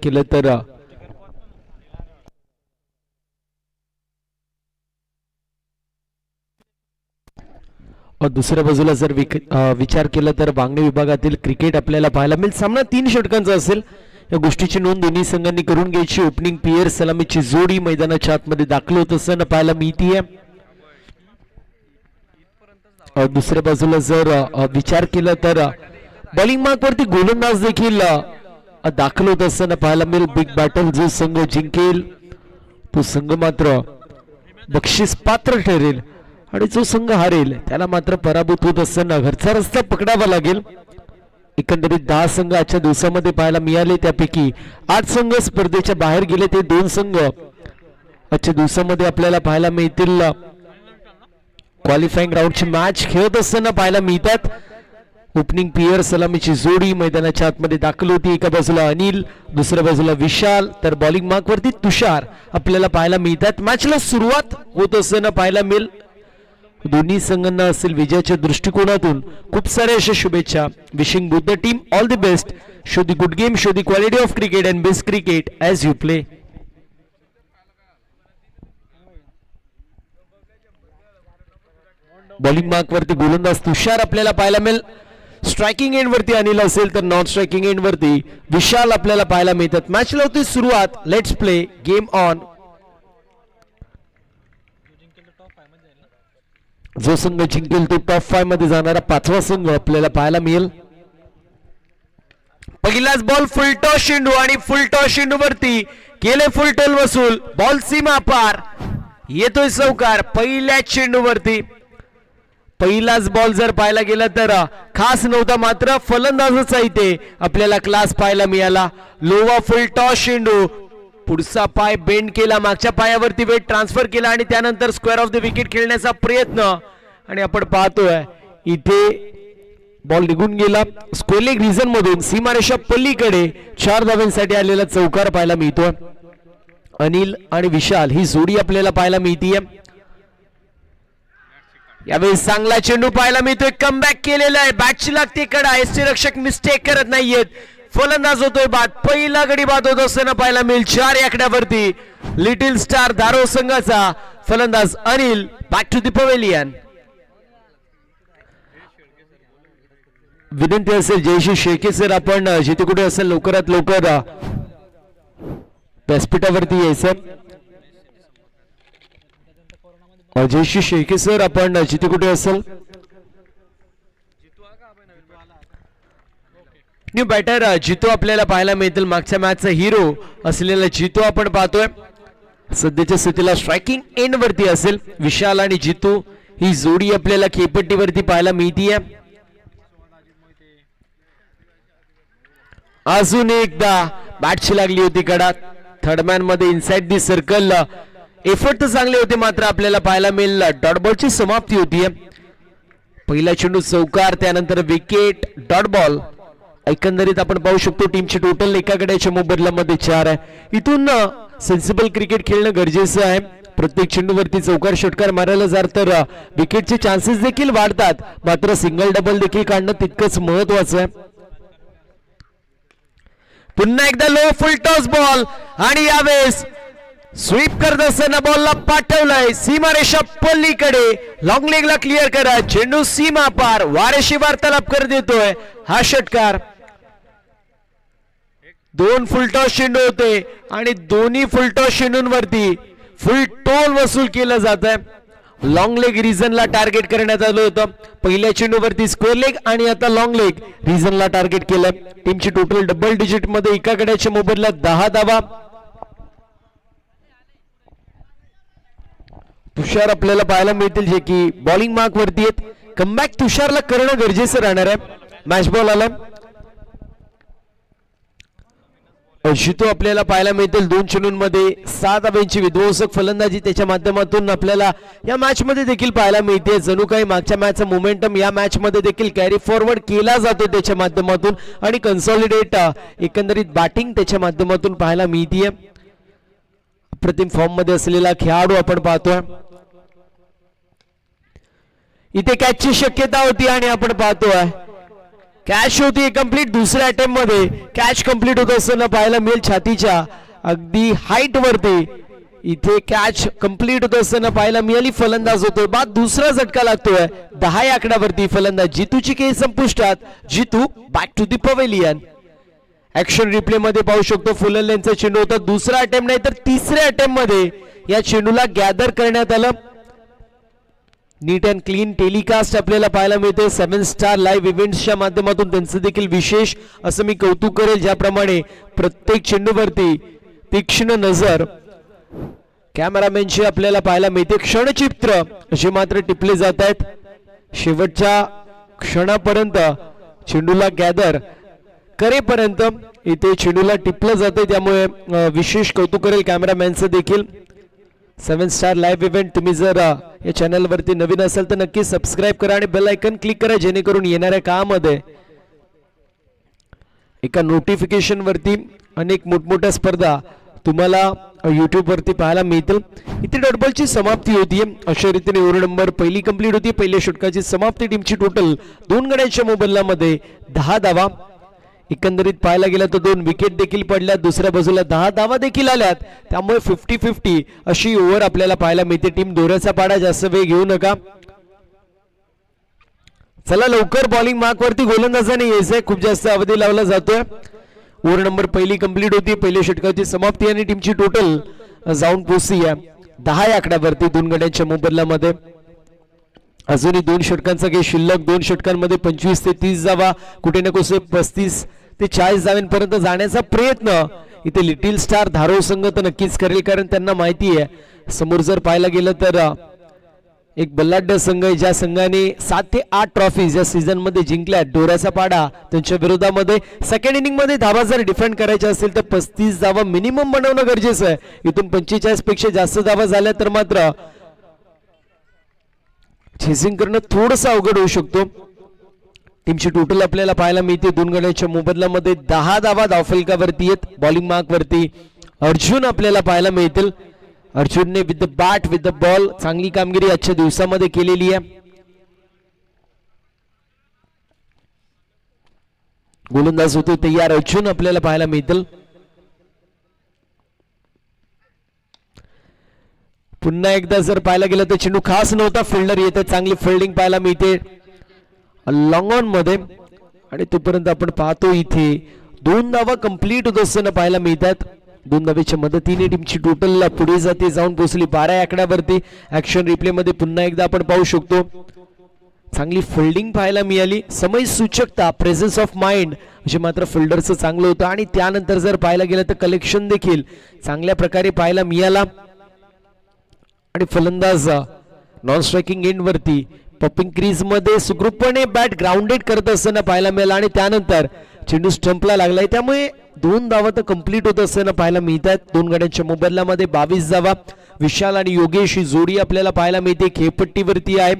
केलं तर दुसऱ्या बाजूला जर विचार केला तर वांगणी विभागातील क्रिकेट आपल्याला पाहायला मिळेल. सामना 3 षटकांचा असेल. या गोष्टीची नोंद दोन्ही संघांनी करून घ्यायची. ओपनिंग पियर सलामीची जोडी मैदानाच्या आतमध्ये दाखल होत असताना पाहायला मिळतीये. दुसऱ्या बाजूला जर विचार केला तर बॉलिंग मार्क वरती गोलंदाज देखील दाखल होत असताना पाहायला मिळेल. बिग बॅटल जो संघ जिंकेल तो संघ मात्र बक्षीस पात्र ठरेल आणि जो संघ हारेल त्याला मात्र पराभूत होत असताना घरचा रस्ता पकडावा लागेल. एकंदरीत 10 संघ आजच्या दिवसामध्ये पाहायला मिळाले. त्यापैकी 8 संघ स्पर्धेच्या बाहेर गेले. ते 2 संघ आजच्या दिवसामध्ये आपल्याला पाहायला मिळतील. क्वालिफाईंग राऊंडची मॅच खेळत असताना पाहायला मिळतात. ओपनिंग पियर सलामीची जोडी मैदानाच्या आतमध्ये दाखल होती. एका बाजूला अनिल, दुसऱ्या बाजूला विशाल, तर बॉलिंग मार्क वरती तुषार आपल्याला पाहायला मिळतात. मॅचला सुरुवात होत असताना पाहायला मिळेल. दोन्ही संघांना असेल विजयाच्या दृष्टिकोनातून खूप साऱ्या अशा शुभेच्छा. Wishing both the team all the best. Show the good game, show the quality of cricket and best cricket as you play. Bowling mark वरती गोलंदाज तुषार आपल्याला पाहायला मिळेल. स्ट्रायकिंग एंड वरती अनिल असेल तर नॉन स्ट्रायकिंग एंड वरती विशाल आपल्याला पाहायला मिळतात. मॅचला होती सुरुवात. Let's play game on. जो संघ जिंकेल तो टॉप 5 मध्ये जाणारा 5वा संघ आपल्याला पाहायला मिळेल. पहिलाच बॉल फुलटॉस चेंडू आणि फुलटॉस चेंडू वरती केले फुलटॉल वसूल. बॉल सीमा पार येतोय चौकार पहिल्या चेंडूवरती. पहिलाच बॉल जर पाहायला गेला तर खास नव्हता, मात्र फलंदाजच इथे आपल्याला क्लास पाहायला मिळाला. लोवा फुलटॉस चेंडू, पुढचा पाय बेंड केला, मागच्या पायावरती वेट ट्रान्सफर केला आणि त्यानंतर स्क्वेअर ऑफ द विकेट खेळण्याचा प्रयत्न. आणि आपण पाहतोय इथे बॉल निघून गेला. स्क्वेअर लेग रिजन मधून सीमारेषा पल्लीकडे 4 धावांसाठी आलेला चौकार पाहायला मिळतो. अनिल आणि विशाल ही जोडी आपल्याला पाहायला मिळतीये. यावेळी चांगला चेंडू पाहायला मिळतोय. कमबॅक केलेला आहे. बॅटची लागते कडा. यष्टीरक्षक मिस्टेक करत नाहीयेत. फलंदाज होतोय बाद. पहिला गडी बाद होत असताना पाहायला मिळेल 4 आकड्यावरती. लिटिल स्टार धारो संघाचा फलंदाज Anil. Back to the pavilion. विनंती असेल जयश्री शेळके सर, आपण जिथे कुठे असेल लवकरात लवकर व्यासपीठावरती यायचं. जयश्री शेळके सर, आपण जिथे कुठे असेल. न्यू बॅटर जितो आपल्याला पाहायला मिळतील. मागच्या मॅचचा हिरो असलेला जितो आपण पाहतोय. सध्याच्या स्थितीला स्ट्रायकिंग एंड वरती असेल. विशाल आणि जितो ही जोडी आपल्याला खेळपट्टीवरती पाहायला मिळतीये. अजून एकदा बॅटची लागली होती कडा. थर्डमॅन मध्ये इनसाइड दी सर्कल एफर्ट तर चांगले होते, मात्र आपल्याला पाहायला मिळेल डॉट बॉलची समाप्ती होतीये. पहिला चेंडू चौकार, त्यानंतर विकेट, डॉट बॉल. एकंदरीत आपण पाहू शकतो टीमची टोटल एका गड्याच्या मोबदल्यामध्ये 4 आहे. इथून सेन्सिबल क्रिकेट खेळणं गरजेचं आहे. प्रत्येक चेंडूवरती चौकार षटकार मारायला जर तर विकेटचे चान्सेस देखील वाढतात, मात्र सिंगल डबल देखील काढणं तितकंच महत्वाचं आहे. पुन्हा एकदा लो फुल टॉस बॉल आणि यावेळेस स्वीप करत असताना बॉलला पाठवलाय सीमारेषा पल्लीकडे. लॉंग लेगला क्लिअर करा. चेंडू सीमा पार वारेशी वार्तालाप कर देतोय हा षटकार. 2 फुलटॉस चेंडू होते आणि दोन्ही फुलटॉस चेंडूंवरती फुल टोल वसूल केलं जात आहे. लॉंग लेग रिजनला टार्गेट करण्यात आलं होतं. पहिल्या चेंडूवरती स्क्वेअर लेग आणि आता लॉंग लेग रिजनला टार्गेट केलं. टीमची टोटल डबल डिजिट मध्ये एका गड्याच्या मोबदल्यात 10 धावा. तुषार आपल्याला पाहायला मिळतील जे की बॉलिंग मार्क वरती आहेत. कमबॅक तुषारला करणं गरजेचं राहणार आहे. मॅच बॉल आला. जितो आपल्याला पाहायला मिळतील 2 चेंडूंमध्ये 7 धावांची विध्वंसक फलंदाजी त्याच्या माध्यमातून आपल्याला या मॅच मध्ये देखील पाहायला मिळते. जणू काही मागच्या मॅचचा मोमेंटम या मॅच मध्ये देखील कॅरी फॉरवर्ड केला जातो त्याच्या माध्यमातून आणि कन्सॉलिडेट एकंदरीत बॅटिंग त्याच्या माध्यमातून पाहायला मिळतीये. अप्रतिम फॉर्म मध्ये असलेला खेळाडू आपण पाहतोय. इथे कॅचची शक्यता होती आणि आपण पाहतोय कॅच होती कंप्लीट. दुसऱ्या अटेम्प्ट मध्ये कॅच कंप्लीट होत असताना पाहायला मिळेल छातीच्या अगदी हाईट वरती. इथे कॅच कंप्लीट होत असताना पाहायला मिळाली. फलंदाज होतोय बाद. दुसरा झटका लागतोय 10 या आकड्यावरती. फलंदाज जितूची खेळी संपुष्टात. Jitu back to the pavilion. Action replay मध्ये पाहू शकतो फुलरलेनचा चेंडू होता. दुसरा अटेम्प्ट नाही तर तिसऱ्या अटेम्प्ट मध्ये या चेंडूला गॅदर करण्यात आलं. नीट अँड क्लीन टेलिकास्ट आपल्याला पाहायला मिळते 7 स्टार लाईव्ह इव्हेंट्सच्या माध्यमातून. त्यांचं देखील विशेष असं मी कौतुक करेल, ज्याप्रमाणे प्रत्येक चेंडूवरती तीक्ष्ण नजर कॅमेरामॅनची आपल्याला पाहायला मिळते. क्षणचित्र असे मात्र टिपले जात आहेत. शेवटच्या क्षणापर्यंत चेंडूला गॅदर करेपर्यंत इथे चेंडूला टिपलं जाते. त्यामुळे विशेष कौतुक करेल कॅमेरामॅनचं देखील. 7 स्टार लाईव्ह इव्हेंट तुम्ही जर या चॅनलवरती नवीन असाल तर नक्की सबस्क्राईब करा आणि बेल आयकन क्लिक करा, जेणेकरून येणाऱ्या काळामध्ये एका नोटिफिकेशन वरती अनेक मोठमोठ्या स्पर्धा तुम्हाला YouTube वरती पाहायला मिळतील. इथे डॉट बॉलची समाप्ती होतीये. अशा रीतीने ओव्हर नंबर पहिली कंप्लीट होती. पहिल्या षटकाची समाप्ती. टीमची टोटल 2 गड्यांच्या मोबदल्यामध्ये 10 धावा. एकंदरीत पाहायला गेलं तर 2 विकेट देखील पडल्या. दुसऱ्या बाजूला 10 धावा देखील आल्यात. त्यामुळे 50-50 अशी ओव्हर आपल्याला पाहायला मिळते. टीम दोऱ्याचा पाडा, जास्त वेळ घेऊ नका. चला लवकर बॉलिंग मार्क वरती गोलंदाजाने यायचंय. खूप जास्त अवधी लावला जातोय. ओव्हर नंबर पहिली कंप्लीट होती. पहिल्या षटकाची समाप्ती आणि टीमची टोटल जाऊन पोहोचली आहे 10 या आकड्यावरती 2 गड्यांच्या मोबदल्यामध्ये. अजूनही 2 षटकांचा खेळ शिल्लक. 2 षटकांमध्ये 25 ते 30 धावा, कुठे ना कुठे 35 ते 40 धावांपर्यंत जाण्याचा प्रयत्न इथे लिटिल स्टार धारोळ संघ तर नक्कीच करेल, कारण त्यांना माहिती आहे समोर जर पाहायला गेलं तर एक बलाढ्य संघ आहे, ज्या संघाने 7 ते 8 ट्रॉफीज या सीझन मध्ये जिंकल्या. डोऱ्याचा पाडा त्यांच्या विरोधामध्ये. सेकंड इनिंग मध्ये धावा जर डिफेंड करायच्या असेल तर 35 धावा मिनिमम बनवणं गरजेचं आहे. इथून 45 पेक्षा जास्त धावा झाल्या तर मात्र चेसिंग करणं थोडंसं अवघड होऊ शकतो. टीमची टोटल आपल्याला पाहायला मिळते 2 गड्यांच्या मोबदल्यामध्ये 10 धावा धावफलकावरती आहेत. बॉलिंग मार्क वरती अर्जुन आपल्याला पाहायला मिळतील. अर्जुनने with the bat with the ball चांगली कामगिरी आजच्या दिवसामध्ये केलेली आहे. गोलंदाज होते तयार अर्जुन आपल्याला पाहायला मिळतील. पुन्हा एकदा जर पाहायला गेलं तर चेंडू खास नव्हता. फिल्डर येते, चांगली फिल्डिंग पाहायला मिळते लॉंग ऑन मध्ये. आणि तोपर्यंत आपण पाहतो इथे 2 धावा कंप्लीट होत असताना पाहायला मिळतात. 2 धावेच्या मदतीने टीमची टोटल पुढे जाते, जाऊन पोहोचली 12 या आकड्यावरती. ऍक्शन रिप्ले मध्ये पुन्हा एकदा आपण पाहू शकतो चांगली फिल्डिंग पाहायला मिळाली. समय सूचकता, प्रेझेन्स ऑफ माइंड असे मात्र फिल्डरचं चांगलं होतं. आणि त्यानंतर जर पाहायला गेलं तर कलेक्शन देखील चांगल्या प्रकारे पाहायला मिळाला. आणि फलंदाज नॉन स्ट्रायकिंग एंड वरती पॉपिंग क्रीज मध्ये सुखरूपपणे बॅट ग्राउंडेड करत असताना पाहायला मिळाला. आणि त्यानंतर चेंडू स्टंपला लागलाय. त्यामुळे 2 धावा तर कंप्लीट होत असताना पाहायला मिळतात. 2 गड्यांच्या मोबदल्यामध्ये 22 धावा. विशाल आणि योगेश ही जोडी आपल्याला पाहायला मिळते, खेळपट्टीवरती आहे.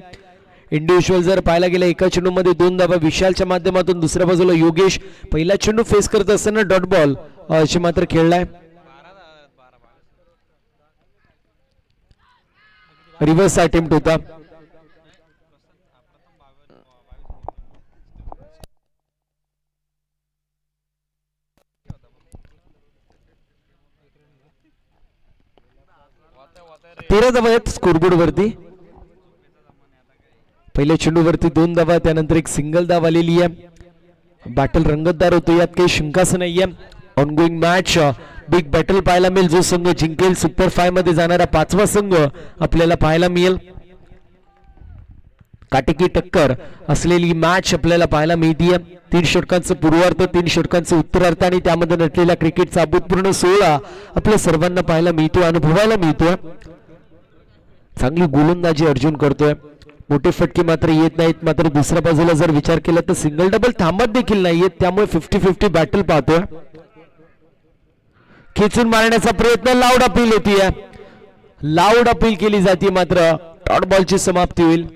इंडिव्हिज्युअल जर पाहायला गेलं एका चेंडूमध्ये 2 धावा विशालच्या माध्यमातून. दुसऱ्या बाजूला योगेश पहिला चेंडू फेस करत असताना डॉट बॉल असे मात्र खेळलाय. रिव्हर्स अटेम्प्ट होता. तेरा धावा आहेत स्कोरबोर्ड वरती. पहिल्या चेंडूवरती 2 धावा, त्यानंतर एक सिंगल धाव आलेली आहे. बॅटल रंगतदार होतो, यात काही शंकाच नाहीये. ऑनगोईंग मॅच, बिग बॅटल पाहायला मिळेल. जो संघ जिंकेल सुपर 5 मध्ये जाणारा 5वा संघ आपल्याला पाहायला मिळेल. काटेकी टक्कर असलेली मॅच आपल्याला पाहायला मिळतीये. 3 षटकांचं पूर्वार्ध, 3 षटकांचं उत्तरार्ध आणि त्यामध्ये नटलेला क्रिकेटचा अभूतपूर्व सोहळा आपल्या सर्वांना पाहायला मिळतो, अनुभवायला मिळतोय. चांगली गोलंदाजी अर्जुन करतोय. मोठे फटके मात्र येत नाहीत. मात्र दुसऱ्या बाजूला जर विचार केला तर सिंगल डबल थांबत देखील नाहीयेत. त्यामुळे 50-50 बॅटल पाहतोय. खेचून मारण्याचा प्रयत्न, लाऊड अपील होतीये. लाऊड अपील केली जाते, मात्र डॉट बॉलची समाप्ती होईल.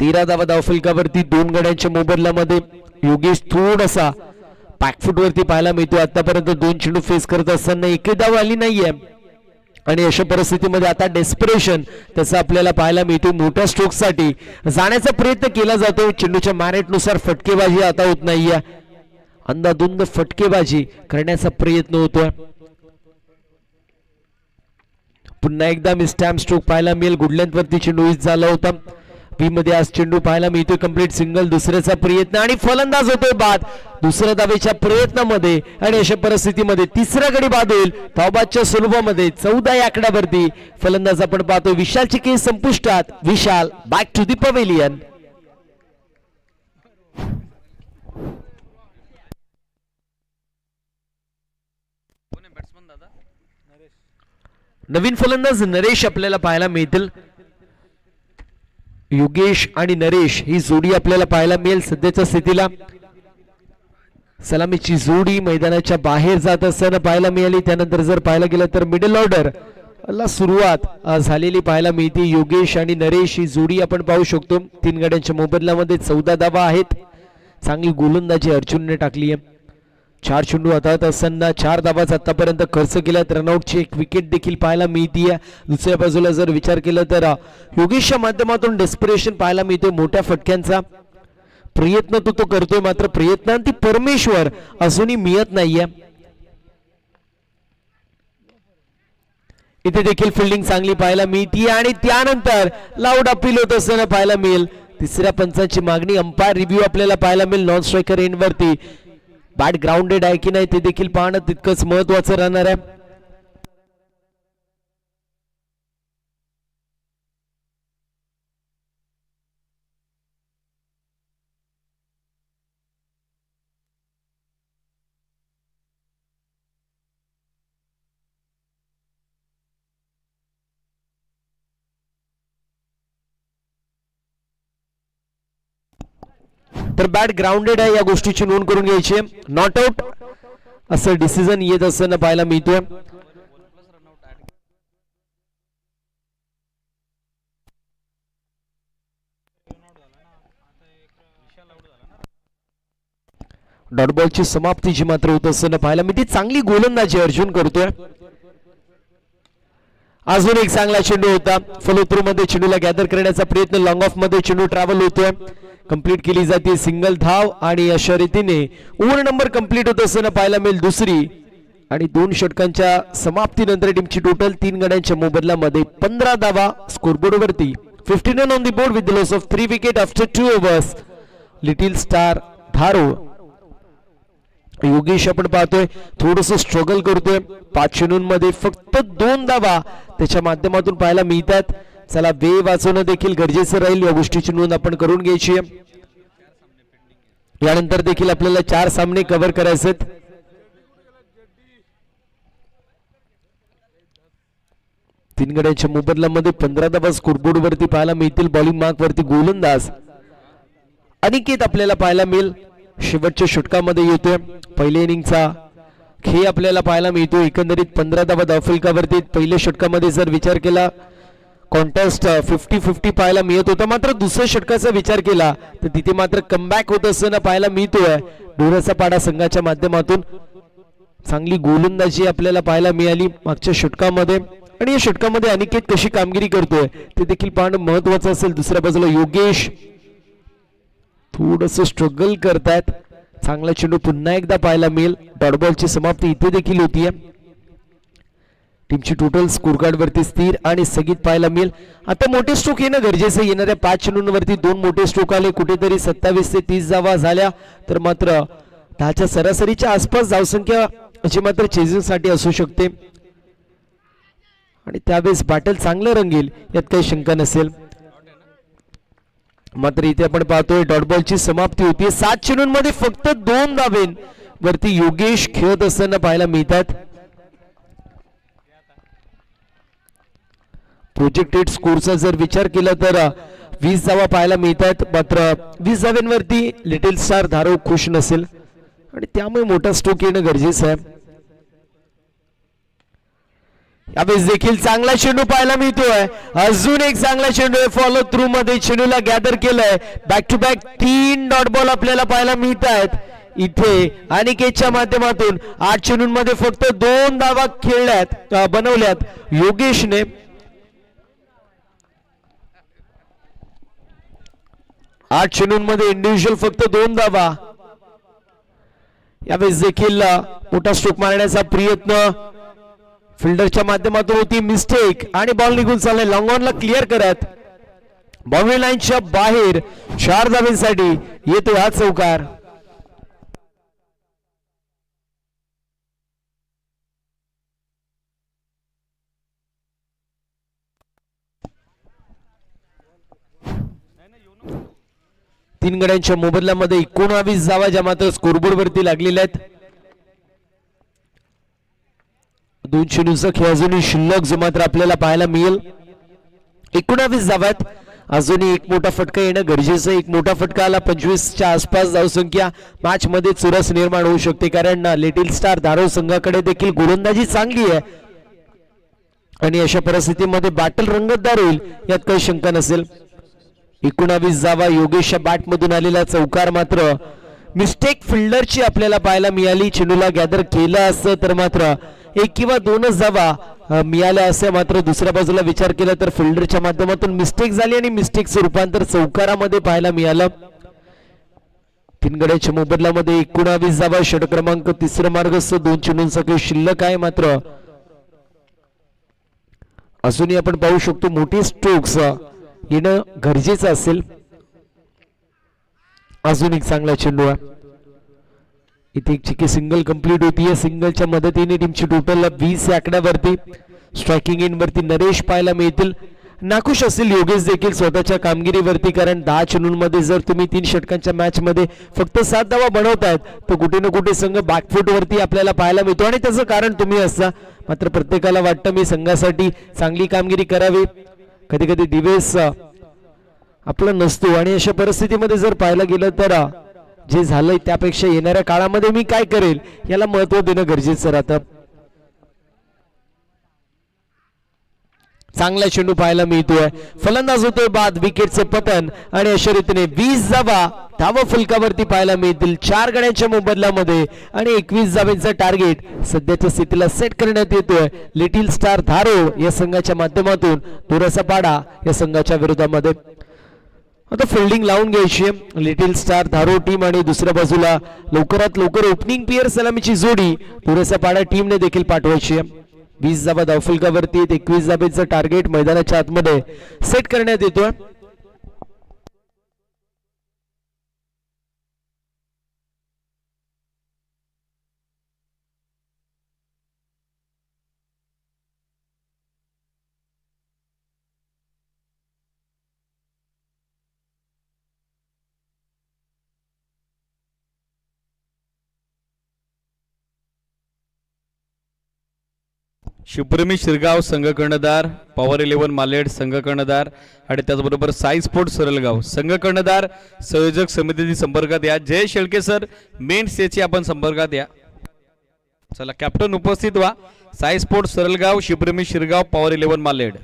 13 धावा धावफलकावरती 2 गड्यांच्या मोबदल्यामध्ये. योगेश थोडासा बॅकफुट वरती पाहायला मिळतो. आतापर्यंत 2 चेंडू फेस करत असताना एकही धाव आली नाहीये. आणि अशा परिस्थितीमध्ये आता डेस्परेशन त्याचा आपल्याला पाहायला मिळतो. मोठ्या स्ट्रोक साठी जाण्याचा प्रयत्न केला जातो. चेंडूच्या मॅरिटनुसार फटकेबाजी आता होत नाहीये. अंदाधुंद फटकेबाजी करण्याचा प्रयत्न होतोय. पुन्हा एकदा मिस्टॅम स्ट्रोक पाहायला मिळेल. गुडलँड वरती चेंडू हिट झाला होता. बी मध्ये आज चेंडू पाहायला मिळतोय. कंप्लीट सिंगल दुसऱ्याचा प्रयत्न आणि फलंदाज होतोय बाद दुसऱ्या धावेच्या प्रयत्नामध्ये. आणि अशा परिस्थितीमध्ये तिसरा गडी बाद होईल. धावबादच्या स्वरूपामध्ये 14 या आकड्यावरती फलंदाज आपण पाहतोय. विशालची केस संपुष्टात. विशाल बॅक टू दी पवेलियन. नवीन फलंदाज नरेश आपल्याला पाहायला मिळतील. योगेश आणि नरेश ही जोडी आपल्याला पाहायला मिळेल. सध्याच्या स्थितीला सलामीची जोडी मैदानाच्या बाहेर जात असताना पाहायला मिळाली. त्यानंतर जर पाहायला गेलं तर मिडल ऑर्डर ला सुरुवात झालेली पाहायला मिळते. योगेश आणि नरेश ही जोडी आपण पाहू शकतो. 3 गाड्यांच्या मोबदल्यामध्ये 14 धावा आहेत. चांगली गोलंदाजी अर्जुनने टाकली आहे. 4 चेंडू हातात असताना 4 धावाच आतापर्यंत खर्च केल्यात. रनआउटची एक विकेट देखील पाहायला मिळतीये. दुसऱ्या बाजूला जर विचार केला तर योगेशच्या माध्यमातून डेस्परेशन पाहायला मिळतोय. मोठ्या फटक्यांचा प्रयत्न तो करतोय. मात्र प्रयत्नांती परमेश्वर अजूनही मिळत नाहीये. इथे देखील फिल्डिंग चांगली पाहायला मिळतीये आणि त्यानंतर लाऊड अपील होत असताना पाहायला मिळेल. तिसऱ्या पंचाची मागणी अंपायर रिव्ह्यू आपल्याला पाहायला मिळेल. नॉन स्ट्रायकर एंड वरती बॅट ग्राउंडेड आहे की नाही ते देखील पाहणं तितकंच महत्वाचं राहणार आहे. तर बॅट ग्राउंडेड आहे या गोष्टीची नोंद करून घ्यायची. नॉट आउट असं डिसिजन येत असताना पाहायला मिळतोय. डॉट बॉलची समाप्ती जी मात्र होत असताना पाहायला मिळते. चांगली गोलंदाजी अर्जुन करतोय. अजून एक चांगला चेंडू होता. फॉलो थ्रू मध्ये चेंडूला गॅदर करण्याचा प्रयत्न. लॉंग ऑफ मध्ये चेंडू ट्रॅव्हल होतोय. कंप्लीट केली जाते सिंगल धाव आणि अशा रीतीने ओव्हर नंबर कंप्लीट होत असताना पाहायला मिळेल दुसरी. आणि 2 षटकांच्या समाप्तीनंतर टीमची टोटल 3 गड्यांच्या मोबदल्यामध्ये 15 धावा स्कोरबोर्ड वरती. 15 run on the board with the loss of 3 wicket after 2 overs. Little star धारो योगेश आपण पाहतोय थोडस स्ट्रगल करतोय. 5 चेंडूंमध्ये फक्त 2 धावा त्याच्या माध्यमातून पाहायला मिळतात. चला वेळ वाचवणं देखील गरजेचं राहील. या गोष्टीची नोंद आपण करून घ्यायची आहे. यानंतर देखील आपल्याला 4 सामने कव्हर करायचे. 3 गड्यांच्या मोबदल्यामध्ये 15 धावा स्कोरबोर्ड वरती पाहायला मिळतील. बॉलिंग मार्क वरती गोलंदाज अनिकेत आपल्याला पाहायला मिळेल. शेवटच्या षटकामध्ये येतोय. पहिल्या इनिंगचा खेळ आपल्याला पाहायला मिळतो. एकंदरीत 15 धावा धावफलकावरती. पहिल्या षटकामध्ये जर विचार केला कॉन्टेस्ट 50-50 पाहायला मिळत होता. मात्र दुसऱ्या षटकाचा विचार केला तर तिथे मात्र कमबॅक होत असताना पाहायला मिळतोय. डोराचा पाडा संघाच्या माध्यमातून चांगली गोलंदाजी आपल्याला पाहायला मिळाली मागच्या षटकामध्ये. आणि या षटकामध्ये अनिकेत कशी कामगिरी करतोय ते देखील पाहणं महत्वाचं असेल. दुसऱ्या बाजूला योगेश थोडस स्ट्रगल करतायत. चांगला चेंडू पुन्हा एकदा पाहायला मिळेल. डॉट बॉलची समाप्ती इथे देखील होतीये. टीमची टोटल स्कोर कार्ड वरती स्थिर आणि स्थगित पाहायला मिळेल. आता मोठे स्ट्रोक येणं गरजेचं. येणाऱ्या 5 चेंडूंवरती 2 मोठे स्ट्रोक आले. कुठेतरी 27 ते 30 धावा झाल्या तर मात्र 10च्या सरासरीच्या आसपास धावसंख्या जी मात्र चेजिंग साठी असू शकते. आणि त्यावेळेस बॅटल चांगलं रंगेल यात काही शंका नसेल. मात्र इथे आपण पाहतोय डॉट बॉलची समाप्ती होती. 7 चेंडूंमध्ये फक्त 2 धावेंवरती योगेश खेळत असताना पाहायला मिळतात. प्रोजेक्टेड स्कोरचा जर विचार केला तर 20 धावा पाहायला मिळतात. मात्र 20 धाव्यांवरती लिटिल स्टार धारो खुश नसेल आणि त्यामुळे मोठा स्ट्रोक येणं गरजेचं आहे. यावेळेस देखील चांगला चेंडू पाहायला मिळतोय. अजून एक चांगला चेंडू आहे. फॉलो थ्रू मध्ये चेंडूला गॅदर केलंय. Back to back 3 dot ball आपल्याला पाहायला मिळत आहेत. इथे अनिकेतच्या माध्यमातून 8 चेंडूंमध्ये फक्त 2 धावा खेळल्यात बनवल्यात योगेशने. 8 चेंडूंमध्ये इंडिव्हिज्युअल फक्त 2 धावा. यावेळेस देखील मोठा स्ट्रोक मारण्याचा प्रयत्न फिल्डरच्या माध्यमातून होती. मिस्टेक आणि बॉल निघून चाललाय. लॉंग ऑनला क्लिअर करत बाउंड्री लाईनच्या बाहेर 4 धावांसाठी येतो हा चौकार. तीन गड्यांच्या मोबदल्यामध्ये 19 धावा ज्या मात्र स्कोरबोर्ड वरती लागलेल्या आहेत. 2 चेंडूंचा खेळ अजूनही शिल्लक जो मात्र आपल्याला पाहायला मिळेल. 19 धावात अजूनही एक मोठा फटका येणं गरजेचं. एक मोठा फटका आला 25च्या आसपास धावसंख्या मॅच मध्ये चुरस निर्माण होऊ शकते, कारण लिटिल स्टार धारोर संघाकडे देखील गोलंदाजी चांगली आहे आणि अशा परिस्थितीमध्ये बॅटल रंगतदार होईल यात काही शंका नसेल. 19 धावा योगेशच्या बॅट मधून आलेला चौकार मात्र मिस्टेक फिल्डरची आपल्याला पाहायला मिळाली. चेंडूला गॅदर केलं असतं तर मात्र 1 किंवा 2च धावा मिळाल्या असं मात्र दुसऱ्या बाजूला विचार केला तर फिल्डरच्या माध्यमातून मिस्टेक झाली आणि मिस्टेकचं रूपांतर चौकारामध्ये पाहायला मिळालं. 3 गड्याच्या मोबदल्यामध्ये 19 धावा. षटक क्रमांक 3 मार्गस्थ 2 चेंडूंचा खेळ शिल्लक आहे. मात्र अजूनही आपण पाहू शकतो मोठी स्ट्रोक्स येणं गरजेचं असेल. अजून एक चांगला चेंडू आहे. इथे एक चिकी सिंगल कंप्लीट होती. या सिंगलच्या मदतीने टीमची टोटल 20 या आकड्यावरती स्ट्रायकिंग इन वरती नरेश पाहायला मिळतील. नाखुश असेल योगेश देखील स्वतःच्या कामगिरीवरती, कारण 10 चेंडूंमध्ये जर तुम्ही 3 षटकांच्या मॅच मध्ये फक्त 7 धावा बनवतायत तर कुठे ना कुठे संघ बॅकफूट वरती आपल्याला पाहायला मिळतो आणि त्याचं कारण तुम्ही असता. मात्र प्रत्येकाला वाटतं मी संघासाठी चांगली कामगिरी करावी. कधी कधी दिवस आपला नसतो आणि अशा परिस्थितीमध्ये जर पाहायला गेलं तर जे झालंय त्यापेक्षा येणाऱ्या काळामध्ये मी काय करेल याला महत्व देणं गरजेचं राहतं. चांगला चेंडू पाहायला मिळतोय. फलंदाज होतोय बाद. विकेटचे पतन आणि अशा रीतीने 20 धावा धावा फलकावरती पाहायला मिळतील 4 गड्यांच्या मोबदल्यामध्ये आणि 21 धावांचा टार्गेट सध्याच्या स्थितीला सेट करण्यात येतोय लिटिल स्टार धारोर या संघाच्या माध्यमातून. थोडासा पाडा या संघाच्या विरोधामध्ये. आता फिल्डिंग लावून घ्यायची लिटिल स्टार धारोर टीम आणि दुसऱ्या बाजूला लवकरात लवकर ओपनिंग प्लेयर सलामीची जोडी थोडासा पाडा टीमने देखील पाठवायची. 20 धावा धावफलकावरती 21 धाब्याचं टार्गेट मैदानाच्या आतमध्ये सेट करण्यात येतोय. शिवप्रेमी शिरगाव संघ कर्णधार, पॉवर 11 मालेड संघ कर्णधार आणि त्याचबरोबर साई स्पोर्ट्स सरलगाव संघ कर्णधार संयोजक समितीची संपर्कात या. जय शेळके सर मेन स्टेजची आपण संपर्कात या. चला कॅप्टन उपस्थित व्हा. साई स्पोर्ट्स सरलगाव, शिवप्रेमी शिरगाव, पॉवर 11 मालेड.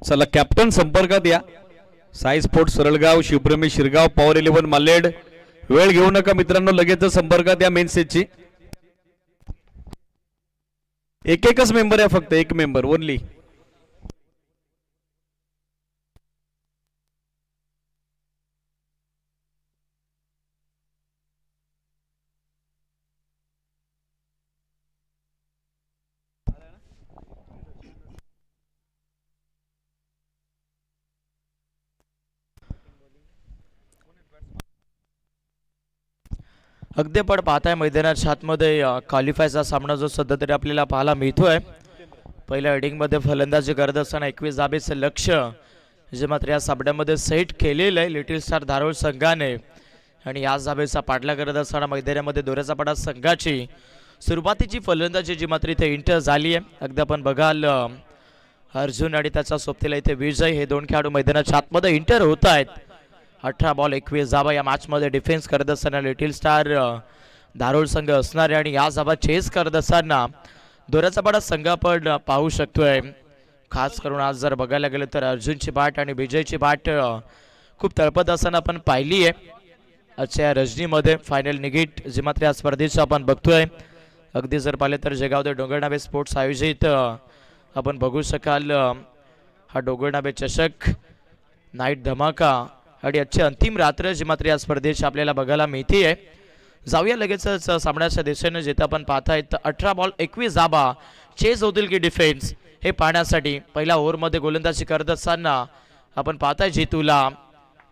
चला कॅप्टन संपर्कात या. साई स्पोर्ट्स सरळगाव, शिवप्रेमी शिरगाव, पॉवर 11 मालेड. वेळ घेऊ नका मित्रांनो, लगेच संपर्कात या मेन स्टेजची. एकच मेंबर आहे, फक्त एक मेंबर ओनली. अगदी आपण पाहताय मैदानाच्या आतमध्ये क्वालिफायचा सामना जो सध्या तरी आपल्याला पाहायला मिळतोय. पहिल्या इनिंगमध्ये फलंदाजी करत असताना 21 धाबेचं लक्ष्य जे मात्र या सामन्यामध्ये सेट केलेलं आहे लिटिल स्टार धारोळ संघाने. आणि याच धाबेचा पाठलाग करत असताना मैदानामध्ये दोऱ्याचा पाडा संघाची सुरुवातीची फलंदाजी जी मात्र इथे इंटर झाली आहे. अगदी आपण बघाल अर्जुन आणि त्याचा सोबतीला इथे विजय हे दोन खेळाडू मैदानाच्या आतमध्ये इंटर होत आहेत. 18 बॉल 21 धाबा या मॅचमध्ये डिफेन्स करत असताना लिटिल स्टार धारोळ संघ असणार आहे. आणि या धाबा चेस करत असताना दोऱ्याचा पाडा संघ आपण पाहू शकतोय. खास करून आज जर बघायला गेलं तर अर्जुनची बाट आणि विजयची बाट खूप तळपत असताना आपण पाहिली आहे. आजच्या रजनीमध्ये फायनल निगेट जी मात्र या स्पर्धेचं आपण बघतोय. अगदी जर पाहिले तर जगावदे डोंगरनाबे स्पोर्ट्स आयोजित आपण बघू शकाल हा डोंगरनाबे चषक नाईट धमाका आणि आजची अंतिम रात्र जी मात्र या स्पर्धेची आपल्याला बघायला मिळते आहे. जाऊया लगेचच सामन्याच्या दिशेने जिथे आपण पाहतायत 18 बॉल 21 धाबा चेस होतील की डिफेन्स हे पाहण्यासाठी पहिल्या ओव्हरमध्ये गोलंदाजी करत असताना आपण पाहताय जितूला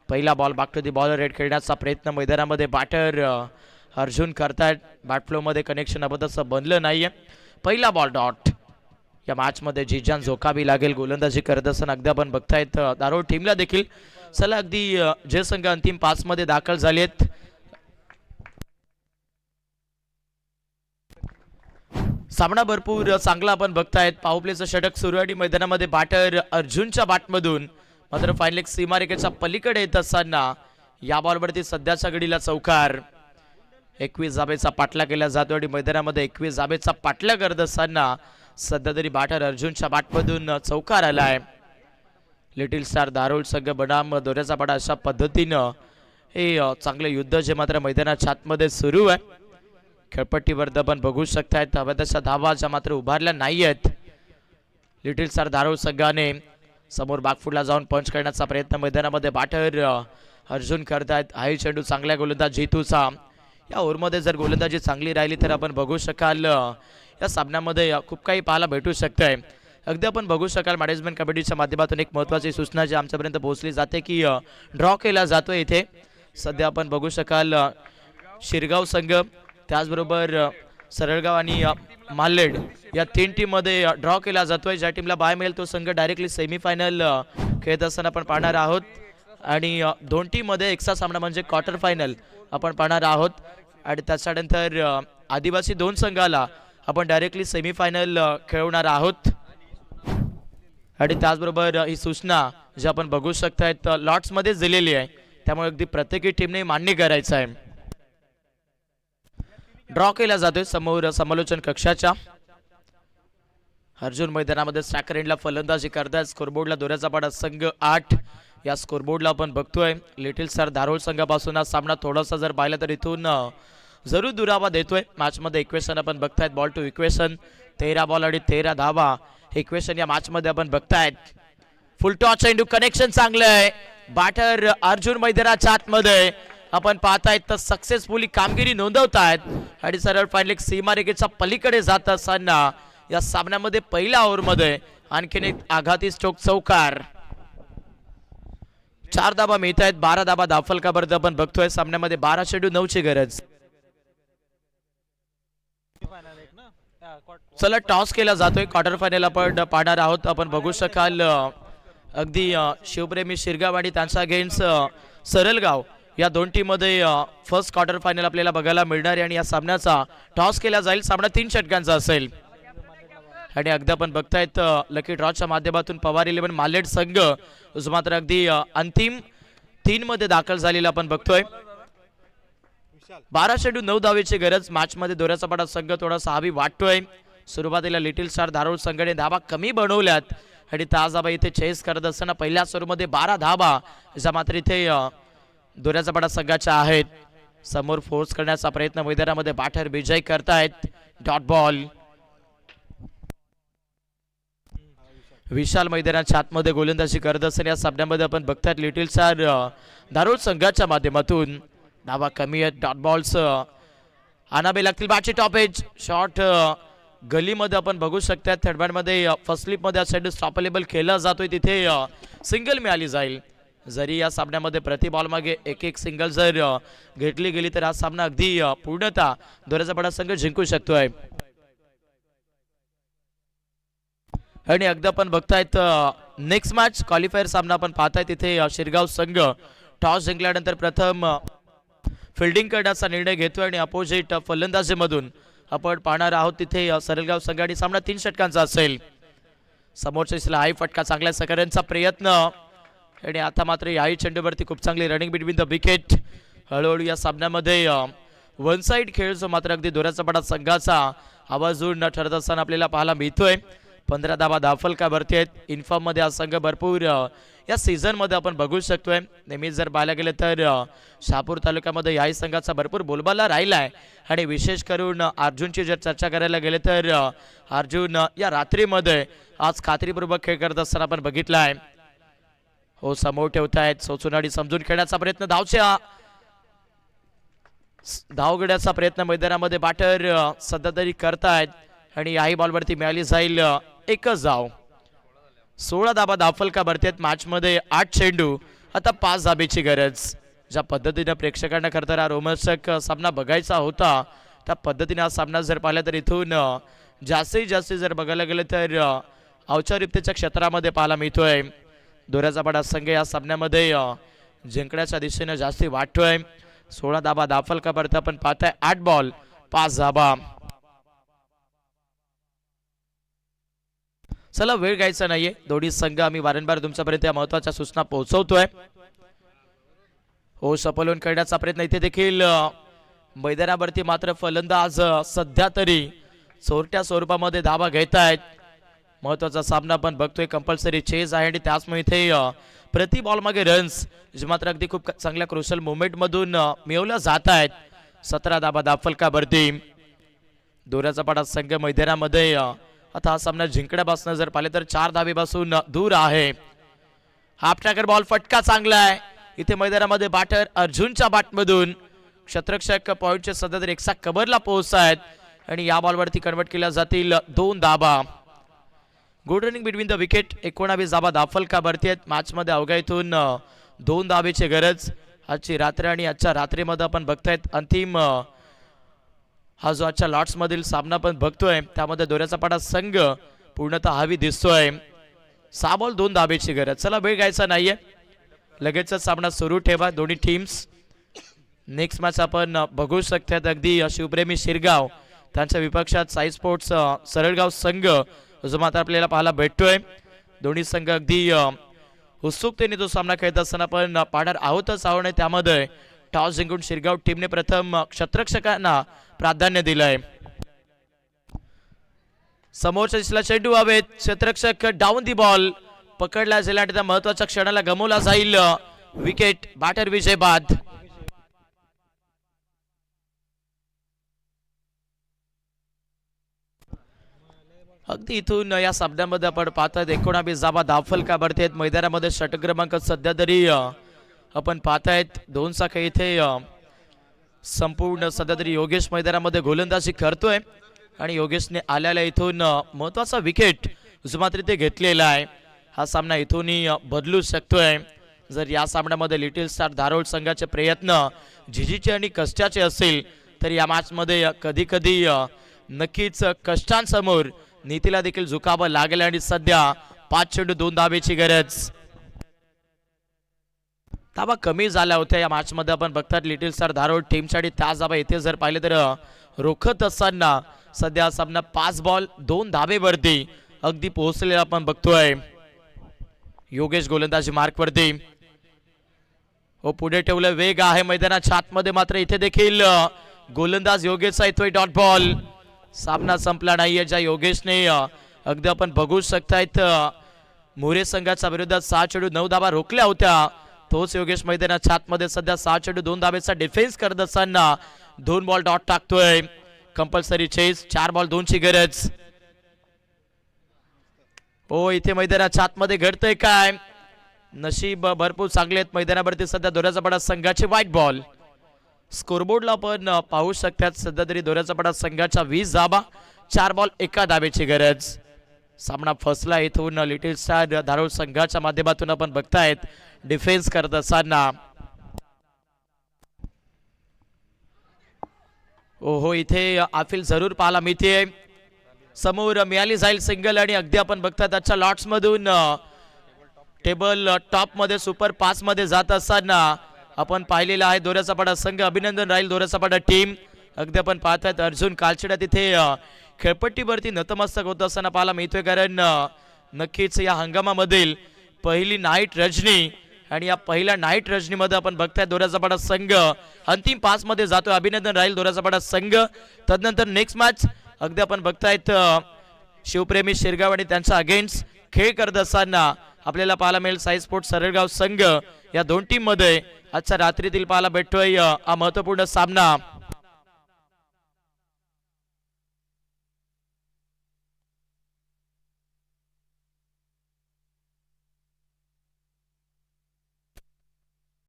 पहिला ball back to the bowler रेड खेळण्याचा प्रयत्न मैदानामध्ये बॅटर अर्जुन करतायत. बॅट फ्लोमध्ये कनेक्शन अबदसं बनलं नाहीये. पहिला बॉल डॉट या मॅचमध्ये जिजान झोकावी लागेल गोलंदाजी करत असताना. अगदी आपण बघतायत धारोळ टीमला देखील चला अगदी जे संघ अंतिम 5 मध्ये दाखल झाले आहेत सामना भरपूर चांगला आपण बघतायत. पावप्लेचं षटक सुरू आहे. मैदानामध्ये बॅटर अर्जुनच्या बॅटमधून मात्र फायनल एक सीमारेखेच्या पलीकडे येत असताना या बॉलवरती सध्याच्या घडीला चौकार. 21 धाबेचा पाठला केला जातो आणि मैदानामध्ये 21 धाबेचा पाठला करत असताना सध्या तरी बॅटर अर्जुनच्या बॅटमधून चौकार आलाय. लिटिल स्टार धारोळ संघ बनाम दोऱ्याचा पाडा अशा पद्धतीनं हे चांगले युद्ध जे मात्र मैदानाच्या आतमध्ये सुरू आहे. खेळपट्टीवर आपण बघू शकतायत अवधशा धावा ज्या मात्र उभारल्या नाही आहेत. लिटिल स्टार धारोळ संघाने समोर बॅकफुटला जाऊन पंच करण्याचा प्रयत्न मैदानामध्ये बॅटर अर्जुन करतायत. हाय चेंडू चांगल्या गोलंदाज जितूचा. या ओव्हरमध्ये जर गोलंदाजी चांगली राहिली तर आपण बघू शकाल या सामन्यामध्ये खूप काही पाहायला भेटू शकतंय. अगदी आपण बघू शकाल मॅनेजमेंट कमिटीच्या माध्यमातून एक महत्त्वाची सूचना जी आमच्यापर्यंत पोहोचली जाते की ड्रॉ केला जातो. इथे सध्या आपण बघू शकाल शिरगाव संघ त्याचबरोबर सरळगाव आणि मालेड या 3 टीममध्ये ड्रॉ केला जातोय. ज्या टीमला बाय मिळेल तो संघ डायरेक्टली सेमीफायनल खेळत असताना आपण पाहणार आहोत. आणि 2 टीममध्ये एकचा सामना म्हणजे क्वार्टर फायनल आपण पाहणार आहोत. आणि त्याच्यानंतर आदिवासी 2 संघाला आपण डायरेक्टली सेमीफायनल खेळवणार आहोत. आणि त्याचबरोबर ही सूचना जी आपण बघू शकतायत लॉट्समध्येच दिलेली आहे. त्यामुळे अगदी प्रत्येकी टीमने मान्य करायचं आहे. ड्रॉ केला जातोय समोर समालोचन कक्षाच्या. अर्जुन मैदानामध्ये स्ट्रायकर एंडला फलंदाजी करताय. स्कोरबोर्डला दोऱ्याचा पाडा संघ 8 या स्कोरबोर्डला आपण बघतोय. लिटिल स्टार धारोळ संघापासून हा सामना थोडासा जर पाहिला तर इथून जरूर दुरावा देतोय. मॅचमध्ये इक्वेशन आपण बघतायत बॉल टू इक्वेशन 13 बॉल आणि 13 धावा इक्वेशन या मॅचमध्ये आपण बघतायत. फुल टॉस चेंडू कनेक्शन चांगलं आहे. बॅटर अर्जुन मैदानाच्या आतमध्ये आपण पाहतायत तर सक्सेसफुली कामगिरी नोंदवतायत आणि सरळ फायनल सीमारेखेच्या पलीकडे जात असताना या सामन्यामध्ये पहिल्या ओव्हरमध्ये आणखीन एक आघाती स्ट्रोक चौकार. 4 धाबा मिळत आहेत. 12 धाबा धावफलकापर्यंत आपण बघतोय. सामन्यामध्ये 12 चेंडू 9 ची गरज. चला टॉस केला जातोय. क्वार्टर फायनल आपण पाहणार आहोत. आपण बघू शकाल अगदी शिवप्रेमी शिरगाव आणि त्यांचा अगेन्स्ट सरळगाव या 2 टीममध्ये फर्स्ट क्वार्टर फायनल आपल्याला बघायला मिळणार आहे. आणि या सामन्याचा टॉस केला जाईल. सामना 3 षटकांचा असेल. आणि अगदी आपण बघतायत लकी ड्रॉच्या माध्यमातून पवार 11 मालेड संघ जो मात्र अगदी अंतिम 3 मध्ये दाखल झालेला आपण बघतोय. 12 चेंडू 9 धावेची गरज. मॅचमध्ये दोऱ्याचा पाडा संघ थोडासा हवी वाटतोय. सुरुवातीला लिटिल स्टार धारोळ संघाने धाबा कमी बनवल्यात आणि ताज धाबा इथे चेस करत असताना पहिल्या सुरूमध्ये 12 धाबा ज्या मात्र इथे दोऱ्याचा पाडा संघाच्या आहेत. समोर फोर्स करण्याचा प्रयत्न मैदानामध्ये बॅटर विजय करतायत. Dot ball. विशाल मैदानाच्या आतमध्ये गोलंदाजी करत असताना या सामन्यामध्ये आपण बघतायत लिटिल स्टार धारोळ संघाच्या माध्यमातून धावा कमी आहेत. डॉट बॉल्स आणावे लागतील. बॅटची टॉप एज शॉट गलीमध्ये आपण बघू शकता. थर्ड बॅटमध्ये फर्स्ट स्लिपमध्ये चेंडू स्टॉपेबल केला जातोय. तिथे सिंगल मिळाली जाईल. जरी या सामन्यामध्ये प्रति बॉल मागे एक एक सिंगल जर घेतली गेली तर हा सामना अगदी पूर्णतः दोऱ्याचा पाडा संघ जिंकू शकतोय. आणि अगदी आपण बघतायत नेक्स्ट मॅच क्वालिफायर सामना आपण पाहताय. तिथे शिरगाव संघ टॉस जिंकल्यानंतर प्रथम फिल्डिंग करण्याचा निर्णय घेतोय आणि अपोजिट फलंदाजीमधून आपण पाहणार आहोत तिथे सरळगाव संघ आणि सामना 3 षटकांचा असेल. समोरच्या दिशेला हाई फटका चांगल्या सगळ्यांचा प्रयत्न आणि आता मात्र याही चेंडूवरती खूप चांगली रनिंग बिटवीन द विकेट. हळूहळू या सामन्यामध्ये वन साइड खेळ जो मात्र अगदी दोऱ्याचा पाडा संघाचा आवाजून ठरत असताना आपल्याला पाहायला मिळतोय. 15 धावा धावफलका भरती आहेत. इन्फॉर्म मध्ये हा संघ भरपूर या सीझन मध्ये आपण बघू शकतोय. नेहमीच जर पाहायला गेलं तर शहापूर तालुक्यामध्ये याही संघाचा भरपूर बोलबाला राहिलाय आणि विशेष करून अर्जुनची जर चर्चा करायला गेले तर अर्जुन या रात्रीमध्ये आज खात्रीपूर्वक खेळ करत असताना आपण बघितला आहे. हो समोर ठेवतायत सोचून समजून खेळण्याचा प्रयत्न धावगड्याचा प्रयत्न मैदानामध्ये बॅटर सध्या तरी करतायत आणि याही बॉलवरती मिळाली जाईल एकच धाव. 16 धाबा धावफलका भरतेत. मॅच मध्ये 8 चेंडू आता 5 धाबेची गरज. ज्या पद्धतीने प्रेक्षकांना खरं तर हा रोमांचक सामना बघायचा होता त्या पद्धतीने हा सामना जर पाहिला तर इथून जास्तीत जास्त जर बघायला गेलं तर औपचारिकतेच्या क्षेत्रामध्ये पाहायला मिळतोय. दोऱ्याचा पाडा संघ या सामन्यामध्ये जिंकण्याच्या दिशेने जास्ती वाटतोय. 16 धाबा धावफलका भरते आपण पाहताय. 8 बॉल 5 धाबा. चला वेळ घ्यायचा नाहीये. दोन्ही संघ आम्ही वारंवार तुमच्यापर्यंत या महत्वाच्या सूचना पोहोचवतोय. हो सपलून करण्याचा प्रयत्न इथे देखील मैदानावरती मात्र फलंदाज सध्या तरी चोरट्या स्वरूपामध्ये धावा घेत आहेत. महत्वाचा सामना आपण बघतोय. कंपल्सरी चेज आहे आणि त्याचमुळे इथे प्रति बॉल मागे रन्स जे मात्र अगदी खूप चांगल्या क्रुशल मुवमेंट मधून मिळवल्या जात आहेत. 17 धाबा धावफलका भरती. दोऱ्याचा पाडा संघ मैदानामध्ये आता हा सामना जिंकण्यापासून जर पाहिले तर 4 धावेपासून दूर आहे. हाफ ट्रॅकर बॉल फटका चांगला आहे. इथे मैदानामध्ये बॅटर अर्जुनच्या बॅटमधून क्षेत्ररक्षक पॉइंटचे सध्या तरी एकसा कव्हरला पोहोचतायत आणि या बॉलवरती कन्वर्ट केल्या जातील 2 धाबा. Good running between the wicket. 19 धाबा धावफलका भरती आहेत. मॅच मध्ये अवघ्या इथून 2 धावेची गरज. आजची रात्र आणि आजच्या रात्रीमध्ये आपण बघतायत अंतिम हा जो आजच्या लॉट्स मधील सामना पण बघतोय त्यामध्ये दोऱ्याचा पाडा संघ पूर्णतः हवी दिसतोय. 6 बॉल 2 धावेची गरज. चला वेळ घ्यायचा नाहीये. लगेच सामना सुरू ठेवा दोन्ही टीम्स. नेक्स्ट मॅच आपण बघू शकतात. अगदी शिवप्रेमी शिरगाव त्यांच्या विपक्षात साई स्पोर्ट्स सरळगाव संघ जो मात्र आपल्याला पाहायला भेटतोय. दोन्ही संघ अगदी उत्सुकतेने तो सामना खेळत असताना आपण पाहणार आहोतच आहोत. त्यामध्ये टॉस जिंकून शिरगाव टीमने प्रथम क्षेत्ररक्षकांना प्राधान्य दिलंय. समोरच्या दिशेला चेंडू हवेत. क्षेत्ररक्षक डाऊन दी बॉल पकडला जाईल आणि त्या महत्वाच्या क्षणाला गमवला जाईल विकेट. बॅटर विजय बाद. अगदी इथून या सामन्यामध्ये आपण पाहतात 19 धाबा धावफलका भरतेत. मैदानामध्ये षटक क्रमांक सध्या तरी आपण पाहतायत 2 चा खेळ इथे संपूर्ण सध्या तरी योगेश मैदानामध्ये गोलंदाजी करतोय आणि योगेशने आल्याला इथून महत्वाचा विकेट जो मात्र ते घेतलेला आहे. हा सामना इथूनही बदलू शकतोय. जर या सामन्यामध्ये लिटिल स्टार धारोड संघाचे प्रयत्न झिजीचे आणि कष्टाचे असतील तर या मॅच मध्ये कधी कधी नक्कीच कष्टांसमोर नीतीला देखील झुकावं लागेल आणि सध्या 5 चेंडू 2 धावेची गरज. धावा कमी झाल्या होत्या या मॅच मध्ये आपण बघतात लिटिल स्टार धारोड टीमसाठी. त्याच धावा इथे जर पाहिले तर रोखत असताना सध्या सामना 5 बॉल 2 धावेवरती अगदी पोहोचलेला आपण बघतोय. योगेश गोलंदाजी मार्कवरती. हो पुढे ठेवलं. वेग आहे मैदानाच्या आतमध्ये मात्र इथे देखील गोलंदाज योगेशचा येतोय डॉट बॉल. सामना संपला नाहीये. ज्या योगेशने अगदी आपण बघू शकतायत मोरे संघाच्या विरोधात 6 चेंडू 9 धावा रोखल्या होत्या. तोच योगेश मैदानाच्या आतमध्ये सध्या 6 चेंडू 2 धावेचा डिफेन्स करत असताना 2 बॉल डॉट टाकतोय. Compulsory chess. 4 बॉल 2 ची गरज. हो इथे मैदानाच्या आतमध्ये घडतंय काय. नशीब भरपूर चांगले आहेत मैदानावरती सध्या दोऱ्याचा पाडा संघाचे. White ball. स्कोरबोर्डला आपण पाहू शकतात सध्या तरी दोऱ्याचा पाडा संघाच्या 20 धावा 4 बॉल 1 धावेची गरज. सामना फसला इथून लिटिल स्टार धारोळ संघाच्या माध्यमातून आपण बघतायत डिफेन्स करत असताना. ओहो इथे आफिल जरूर पाहायला मिळते. समोर मिळाली जाईल सिंगल आणि अगदी आपण बघताय त्याच्या लॉट्स मधून टेबल टॉप मध्ये सुपर पास मध्ये जात असताना आपण पाहिलेला आहे दोऱ्याचा पाडा संघ. अभिनंदन राहील दोऱ्याचा पाडा टीम. अगदी आपण पाहतायत अर्जुन कालचिडा तिथे खेळपट्टीवरती नतमस्तक होत असताना पाहायला मिळतोय, कारण नक्कीच या हंगामामधील पहिली नाईट रजनी आणि या पहिल्या नाईट रजनीमध्ये आपण बघताय दोऱ्याचा पाडा संघ अंतिम पास मध्ये जातोय. अभिनंदन राहील दोऱ्याचा पाडा संघ. तदनंतर नेक्स्ट मॅच अगदी आपण बघतायत शिवप्रेमी शिरगाव आणि त्यांचा अगेन्स्ट खेळ करत असताना आपल्याला पाहायला मिळेल साई स्पोर्ट्स सरळगाव संघ. या दोन टीम मध्ये आजच्या रात्रीतील पाहायला भेटतोय हा महत्वपूर्ण सामना.